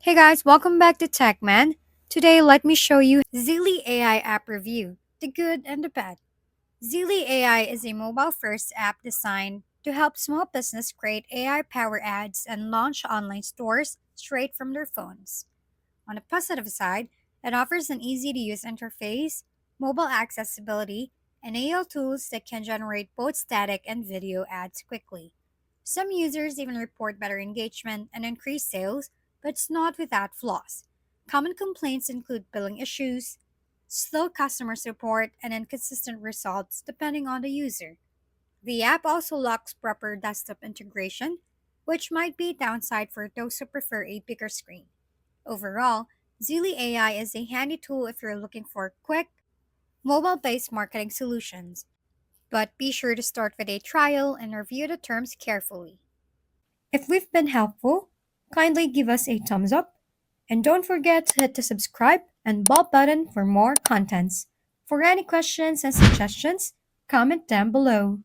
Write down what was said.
Hey guys, welcome back to TechMan. Today, let me show you Zeely AI app review, the good and the bad. Zeely AI is a mobile-first app designed to help small business create AI-powered ads and launch online stores straight from their phones. On the positive side, it offers an easy-to-use interface, mobile accessibility, and AI tools that can generate both static and video ads quickly. Some users even report better engagement and increased sales, but it's not without flaws. Common complaints include billing issues, slow customer support, and inconsistent results depending on the user. The app also lacks proper desktop integration, which might be a downside for those who prefer a bigger screen. Overall, Zeely AI is a handy tool if you're looking for quick, mobile based marketing solutions. But be sure to start with a trial and review the terms carefully. If we've been helpful, kindly give us a thumbs up and don't forget to hit the subscribe and bell button for more contents. For any questions and suggestions, comment down below.